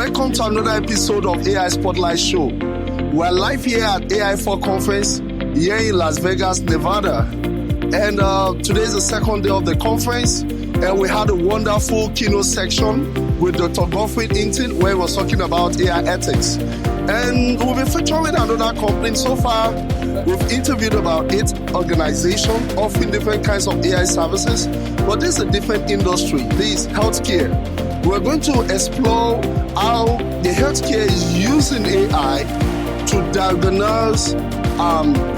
Welcome to another episode of AI Spotlight Show. We're live here at AI4 Conference here in Las Vegas, Nevada. And today is the second day of the conference, and we had a wonderful keynote section with Dr. Godfrey Hinton, where he was talking about AI ethics. And we'll be featuring another company. So far, we've interviewed about 8 organizations offering different kinds of AI services, but this is a different industry. This is healthcare. We're going to explore how the healthcare is using AI to diagnose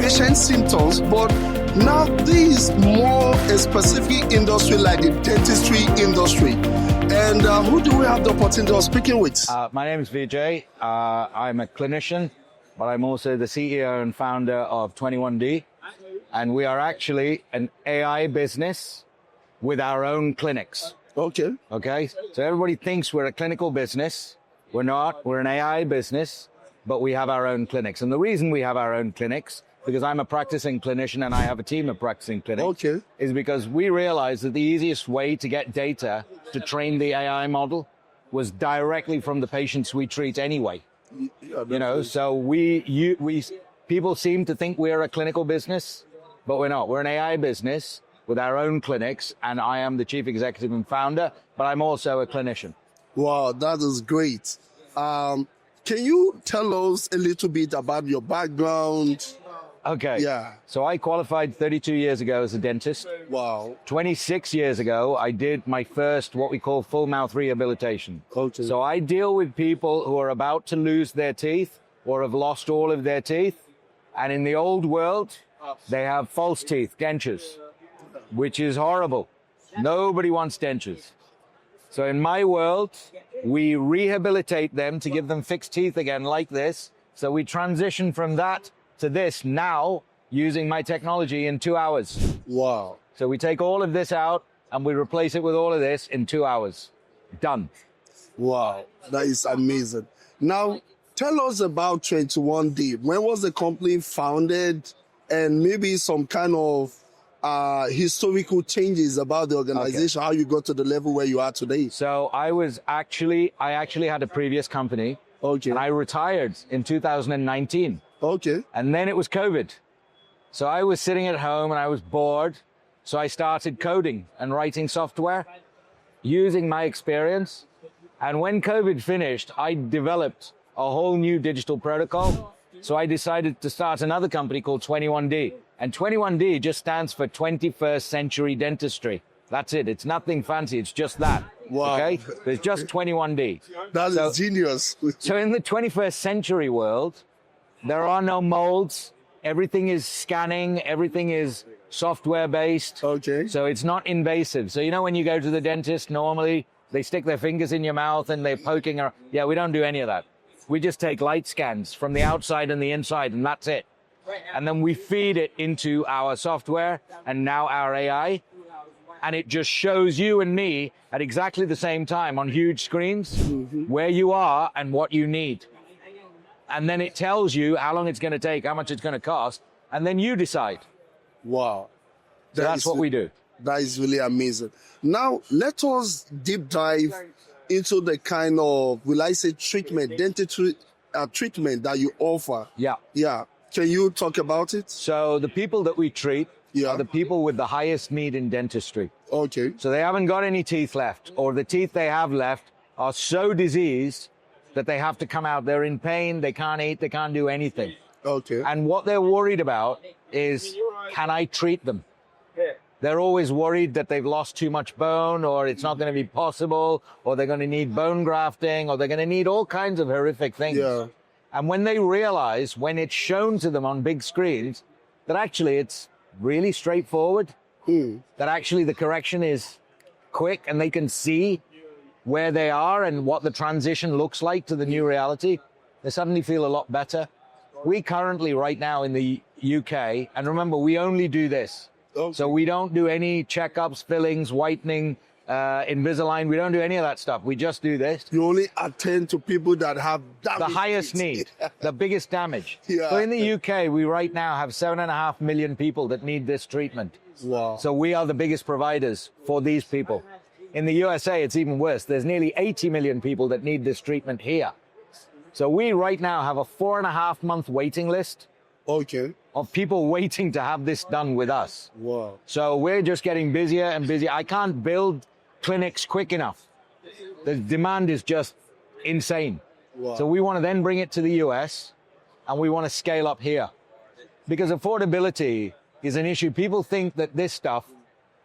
patient symptoms, but now this is more a specific industry like the dentistry industry. And who do we have the opportunity of speaking with? My name is Vijay. I'm a clinician, but I'm also the CEO and founder of 21D. And we are actually an AI business with our own clinics. Okay. Okay. So everybody thinks we're a clinical business. We're not. We're an AI business, but we have our own clinics. And the reason we have our own clinics, because I'm a practicing clinician and I have a team of practicing clinics, is because we realized that the easiest way to get data to train the AI model was directly from the patients we treat anyway. So people seem to think we're a clinical business, but we're not. We're an AI business with our own clinics, and I am the chief executive and founder, but I'm also a clinician. Wow, that is great. Can you tell us a little bit about your background? Okay. Yeah. So I qualified 32 years ago as a dentist. Wow. 26 years ago, I did my first what we call full mouth rehabilitation. Okay. So I deal with people who are about to lose their teeth or have lost all of their teeth. And in the old world, they have false teeth, dentures, which is horrible. Nobody wants dentures. So in my world, we rehabilitate them to give them fixed teeth again like this. So we transition from that to this now using my technology in 2 hours. Wow. So we take all of this out and we replace it with all of this in 2 hours. Done. Wow. That is amazing. Now, tell us about 21D. When was the company founded, and maybe some kind of historical changes about the organization, how you got to the level where you are today? So I actually had a previous company. Okay. And I retired in 2019. Okay. And then it was COVID. So I was sitting at home and I was bored. So I started coding and writing software using my experience. And when COVID finished, I developed a whole new digital protocol. So I decided to start another company called 21D. And 21D just stands for 21st Century Dentistry. That's it. It's nothing fancy. It's just that. Wow. Okay? There's just 21D. That is genius. So in the 21st century world, there are no molds. Everything is scanning. Everything is software-based. Okay. So it's not invasive. So when you go to the dentist, normally they stick their fingers in your mouth and they're poking around. Yeah, we don't do any of that. We just take light scans from the outside and the inside, and that's it. And then we feed it into our software and now our AI. And it just shows you and me at exactly the same time on huge screens where you are and what you need. And then it tells you how long it's going to take, how much it's going to cost, and then you decide. Wow. So that's what we do. That is really amazing. Now, let us deep dive into the kind of, will I say, dentistry treatment that you offer. Yeah. Yeah. Can you talk about it? So the people that we treat are the people with the highest need in dentistry. Okay. So they haven't got any teeth left, or the teeth they have left are so diseased that they have to come out. They're in pain, they can't eat, they can't do anything. Okay. And what they're worried about is, can I treat them? They're always worried that they've lost too much bone, or it's not going to be possible, or they're going to need bone grafting, or they're going to need all kinds of horrific things. Yeah. And when they realize, when it's shown to them on big screens, that actually it's really straightforward, that actually the correction is quick and they can see where they are and what the transition looks like to the new reality, they suddenly feel a lot better. We currently, right now in the UK, and remember, we only do this. Okay. So we don't do any checkups, fillings, whitening, Invisalign. We don't do any of that stuff. We just do this. You only attend to people that have damage. The highest need, the biggest damage. Yeah. So in the UK, we right now have 7.5 million people that need this treatment. Wow. So we are the biggest providers for these people. In the USA, it's even worse. There's nearly 80 million people that need this treatment here. So we right now have a 4.5-month waiting list Okay. of people waiting to have this done with us. Wow. So we're just getting busier and busier. I can't build clinics quick enough. The demand is just insane. Wow. So we want to then bring it to the US and we want to scale up here. Because affordability is an issue. People think that this stuff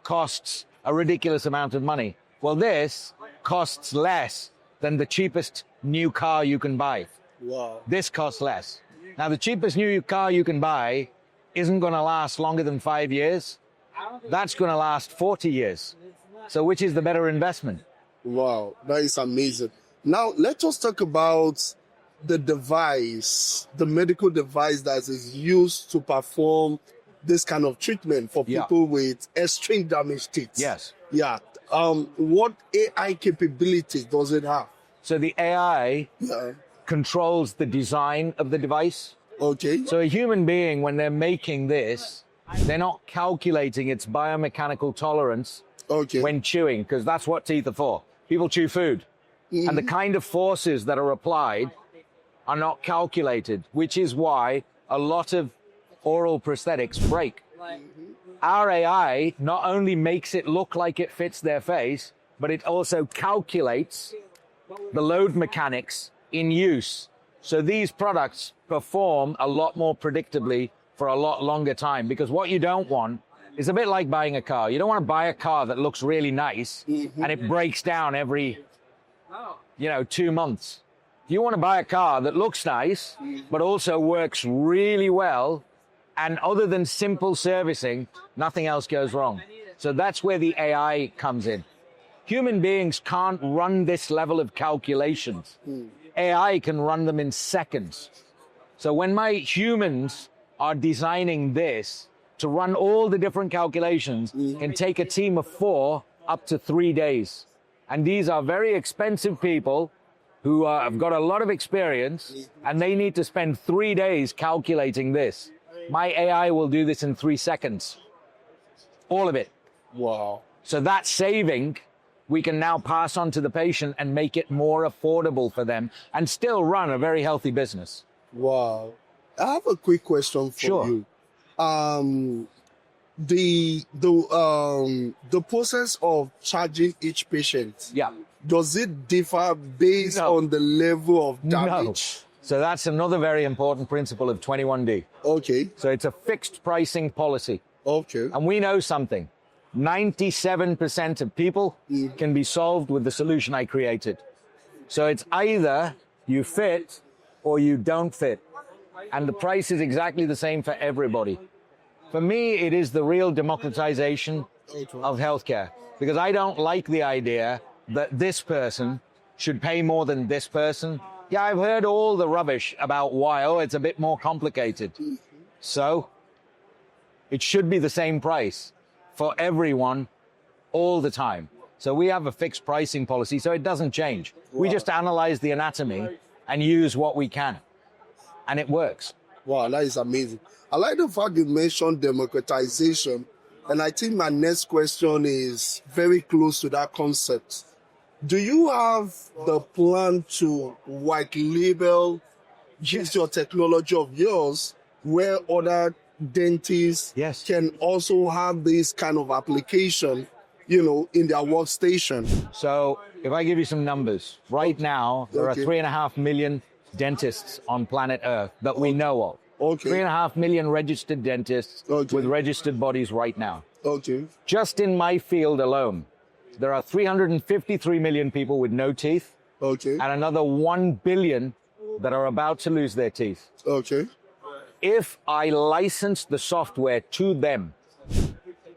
costs a ridiculous amount of money. Well, this costs less than the cheapest new car you can buy. Wow. This costs less. Now, the cheapest new car you can buy isn't going to last longer than 5 years. That's going to last 40 years. So which is the better investment? Wow, that is amazing. Now, let us talk about the device, the medical device that is used to perform this kind of treatment for people with extreme damaged teeth. Yes. Yeah. What AI capabilities does it have? So the AI controls the design of the device. Okay. So a human being, when they're making this, they're not calculating its biomechanical tolerance when chewing, because that's what teeth are for. People chew food. And the kind of forces that are applied are not calculated, which is why a lot of oral prosthetics break. Our AI not only makes it look like it fits their face, but it also calculates the load mechanics in use. So these products perform a lot more predictably for a lot longer time, because what you don't want is a bit like buying a car. You don't want to buy a car that looks really nice and it breaks down every 2 months. You want to buy a car that looks nice, but also works really well. And other than simple servicing, nothing else goes wrong. So that's where the AI comes in. Human beings can't run this level of calculations. AI can run them in seconds. So when my humans are designing this to run all the different calculations, can take a team of 4 up to 3 days. And these are very expensive people who have got a lot of experience, and they need to spend 3 days calculating this. My AI will do this in 3 seconds. All of it. Wow. So that saving, we can now pass on to the patient and make it more affordable for them and still run a very healthy business. Wow. I have a quick question for you. The process of charging each patient, does it differ based on the level of damage? No. So that's another very important principle of 21D. Okay. So it's a fixed pricing policy. Okay. And we know something. 97% of people can be solved with the solution I created. So it's either you fit or you don't fit. And the price is exactly the same for everybody. For me, it is the real democratization of healthcare, because I don't like the idea that this person should pay more than this person. Yeah, I've heard all the rubbish about why, it's a bit more complicated. So it should be the same price for everyone all the time. So we have a fixed pricing policy, so it doesn't change. We just analyze the anatomy and use what we can. And it works. Wow, that is amazing. I like the fact you mentioned democratization. And I think my next question is very close to that concept. Do you have the plan to white label your technology of yours where other dentists can also have this kind of application, in their workstation? So if I give you some numbers, right now, there are 3.5 million dentists on planet Earth that we know of. 3.5 million registered dentists with registered bodies right now. Just in my field alone, there are 353 million people with no teeth and another 1 billion that are about to lose their teeth. If I license the software to them,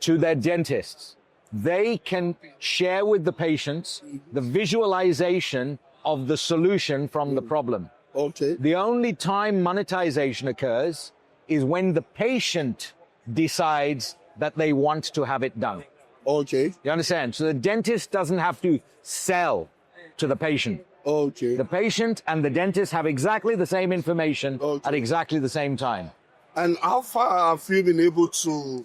to their dentists, they can share with the patients the visualization of the solution from the problem. The only time monetization occurs is when the patient decides that they want to have it done. You understand? So the dentist doesn't have to sell to the patient. The patient and the dentist have exactly the same information at exactly the same time. And how far have you been able to,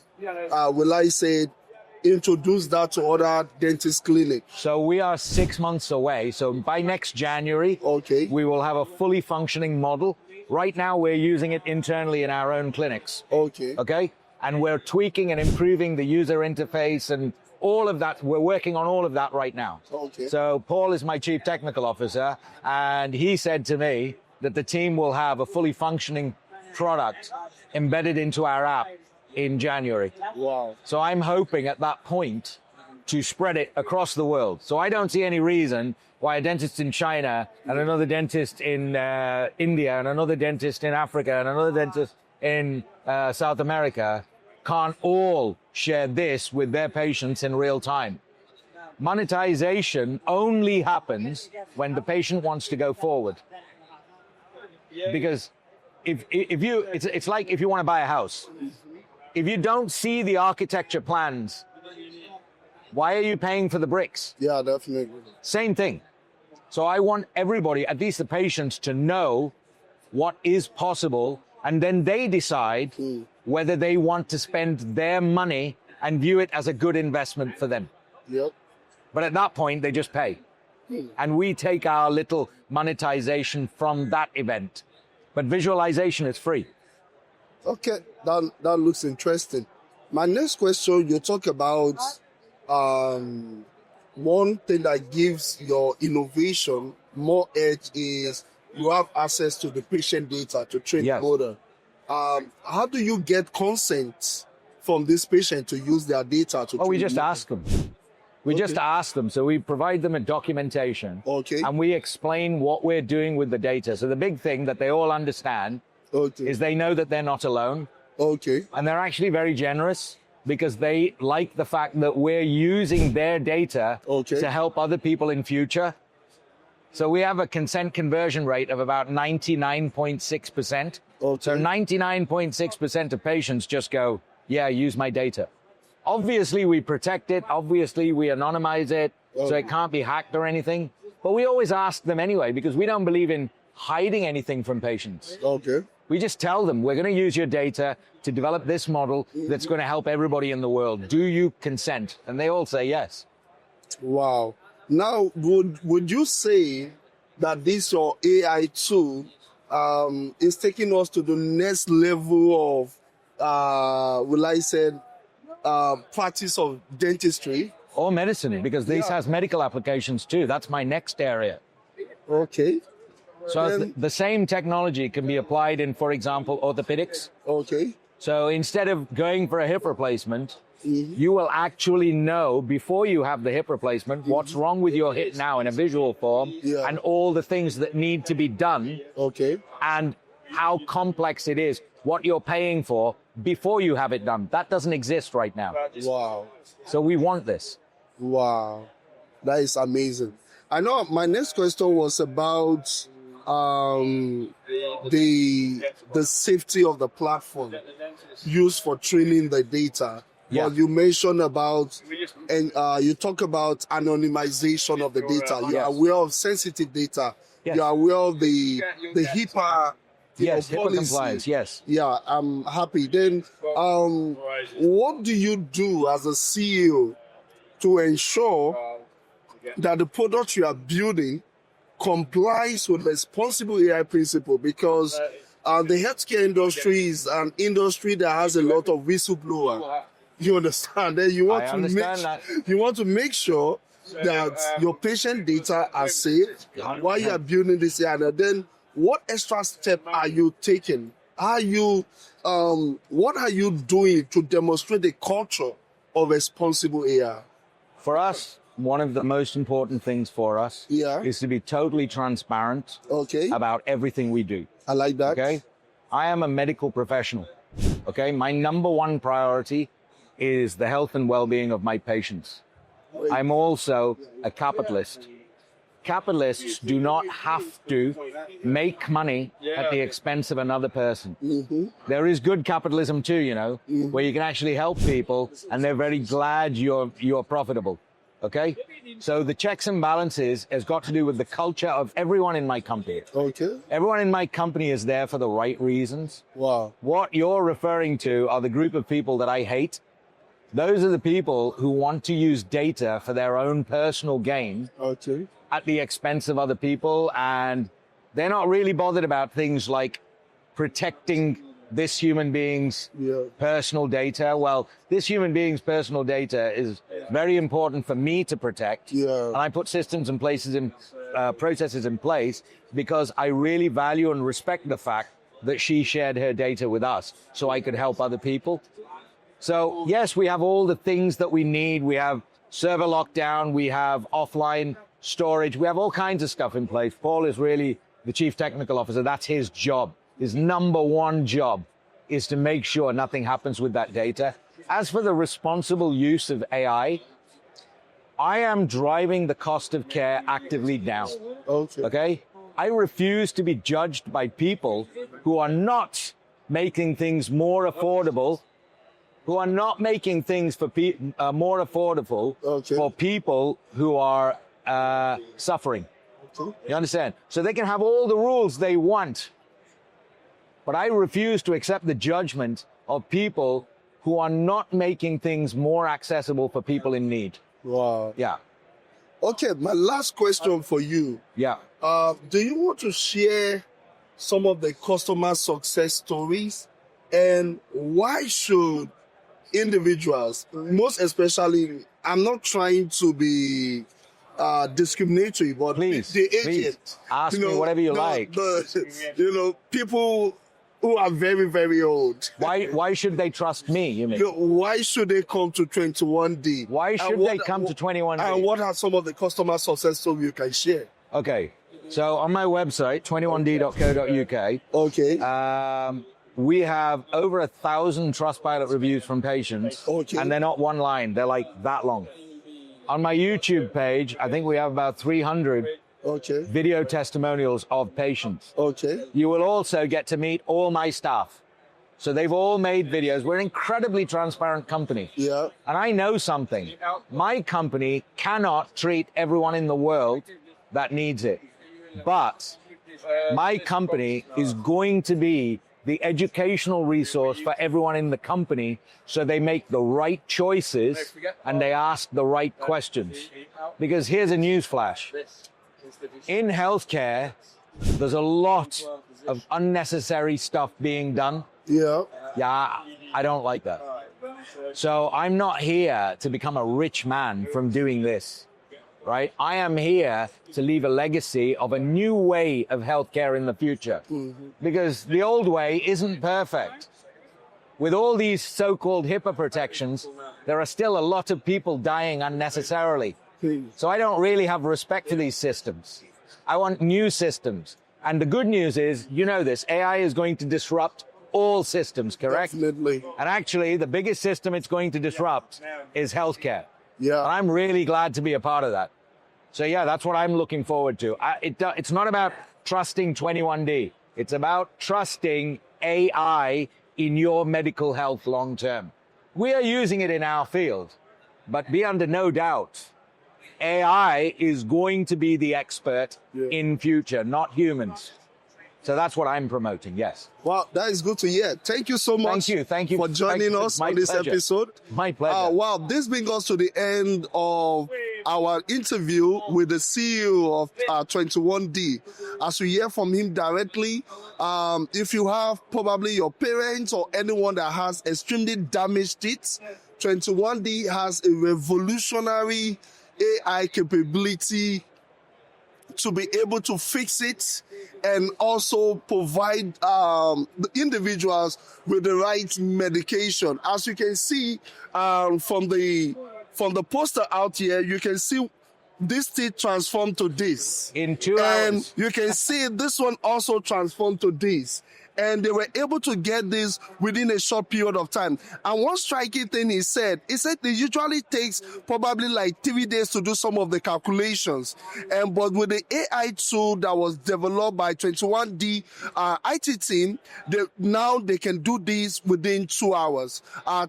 introduce that to other dentist clinics? So we are 6 months away. So by next January, Okay. we will have a fully functioning model. Right now, we're using it internally in our own clinics. Okay. Okay? And we're tweaking and improving the user interface and all of that. We're working on all of that right now. Okay. So Paul is my chief technical officer, and he said to me that the team will have a fully functioning product embedded into our app in January. Wow. So I'm hoping at that point to spread it across the world. So I don't see any reason why a dentist in China and another dentist in India and another dentist in Africa and another dentist in South America can't all share this with their patients in real time. Monetization only happens when the patient wants to go forward. Because it's like if you want to buy a house. If you don't see the architecture plans, why are you paying for the bricks? Yeah, definitely. Same thing. So I want everybody, at least the patients, to know what is possible, and then they decide whether they want to spend their money and view it as a good investment for them. Yep. But at that point, they just pay. And we take our little monetization from that event. But visualization is free. Okay, that looks interesting. My next question, you talk about one thing that gives your innovation more edge is you have access to the patient data to train the model. How do you get consent from this patient to use their data to train? We just ask them. We just ask them. So we provide them a documentation. Okay. And we explain what we're doing with the data. So the big thing that they all understand is they know that they're not alone. Okay. And they're actually very generous because they like the fact that we're using their data to help other people in future. So we have a consent conversion rate of about 99.6%. Okay. So 99.6% of patients just go, yeah, use my data. Obviously, we protect it. Obviously, we anonymize it, so it can't be hacked or anything. But we always ask them anyway, because we don't believe in hiding anything from patients. Okay. We just tell them, we're going to use your data to develop this model that's going to help everybody in the world. Do you consent? And they all say yes. Wow. Now, would you say that this your AI tool is taking us to the next level of, will I say, practice of dentistry? Or medicine, because this has medical applications too. That's my next area. Okay. So the same technology can be applied in, for example, orthopedics. Okay. So instead of going for a hip replacement, you will actually know before you have the hip replacement what's wrong with your hip now in a visual form and all the things that need to be done and how complex it is, what you're paying for before you have it done. That doesn't exist right now. Wow. So we want this. Wow. That is amazing. I know my next question was about the safety of the platform used for training the data. Well, you mentioned about, and you talk about anonymization of the data. You are aware of sensitive data. You are aware of the HIPAA. HIPAA compliance, Yeah, I'm happy. Then, what do you do as a CEO to ensure that the product you are building complies with responsible AI principle? Because the healthcare industry is an industry that has a lot of whistleblower. You understand? And you want to make sure that your patient data are safe while you are building this AI. And then, what extra step are you taking? What are you doing to demonstrate the culture of responsible AI? For us, one of the most important things for us is to be totally transparent about everything we do. I like that. Okay? I am a medical professional. Okay? My number one priority is the health and well-being of my patients. I'm also a capitalist. Capitalists do not have to make money at the expense of another person. There is good capitalism too, you know, where you can actually help people and they're very glad you're profitable. Okay? So the checks and balances has got to do with the culture of everyone in my company. Okay. Everyone in my company is there for the right reasons. Wow. What you're referring to are the group of people that I hate Those are the people who want to use data for their own personal gain Okay. at the expense of other people, and they're not really bothered about things like protecting this human being's personal data. Well, this human being's personal data is very important for me to protect. And I put systems and processes in place because I really value and respect the fact that she shared her data with us so I could help other people. So yes, we have all the things that we need. We have server lockdown, we have offline storage, we have all kinds of stuff in place. Paul is really the chief technical officer. That's his job. His number one job is to make sure nothing happens with that data. As for the responsible use of AI, I am driving the cost of care actively down. Okay? I refuse to be judged by people who are not making things more affordable, who are not making things for more affordable for people who are suffering. You understand? So they can have all the rules they want, but I refuse to accept the judgment of people who are not making things more accessible for people in need. Wow. Yeah. Okay, my last question for you. Yeah. Do you want to share some of the customer success stories, and why should individuals, most especially, I'm not trying to be discriminatory, but Please, the agent, ask me whatever you like. People who are very, very old. Why should they trust me, you mean? Why should they come to 21D? Why should they come to 21D? And what are some of the customer success stories you can share? Okay, so on my website, 21d.co.uk, we have over 1,000 Trustpilot reviews from patients, and they're not one line, they're like that long. On my YouTube page, I think we have about 300 video testimonials of patients. You will also get to meet all my staff. So they've all made videos. We're an incredibly transparent company. And I know something. My company cannot treat everyone in the world that needs it. But my company is going to be the educational resource for everyone in the company so they make the right choices and they ask the right questions. Because here's a news flash. In healthcare, there's a lot of unnecessary stuff being done. I don't like that. So I'm not here to become a rich man from doing this, right? I am here to leave a legacy of a new way of healthcare in the future. Because the old way isn't perfect. With all these so-called HIPAA protections, there are still a lot of people dying unnecessarily. So I don't really have respect for these systems. I want new systems. And the good news is, you know this, AI is going to disrupt all systems, correct? Definitely. And actually, the biggest system it's going to disrupt is healthcare. And Yeah. I'm really glad to be a part of that. So yeah, that's what I'm looking forward to. It's not about trusting 21D. It's about trusting AI in your medical health long term. We are using it in our field, but be under no doubt, AI is going to be the expert in future, not humans. So that's what I'm promoting, yes. Wow, that is good to hear. Thank you so much Thank you for joining us My on this pleasure. episode. My pleasure. Wow, this brings us to the end of our interview with the CEO of 21D. As we hear from him directly, if you have probably your parents or anyone that has extremely damaged teeth, 21D has a revolutionary AI capability to be able to fix it and also provide the individuals with the right medication. As you can see from the poster out here, you can see this teeth transformed to this. In 2 And hours. you can see this one also transformed to this. And they were able to get this within a short period of time. And one striking thing he said it usually takes probably like 3 days to do some of the calculations. But with the AI tool that was developed by 21D IT team, now they can do this within 2 hours.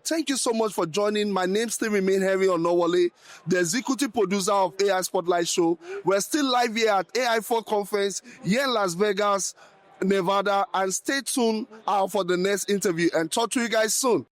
Thank you so much for joining. My name still remains Henry Onowale, the executive producer of AI Spotlight Show. We're still live here at AI4 Conference here in Las Vegas, Nevada, and stay tuned for the next interview and talk to you guys soon.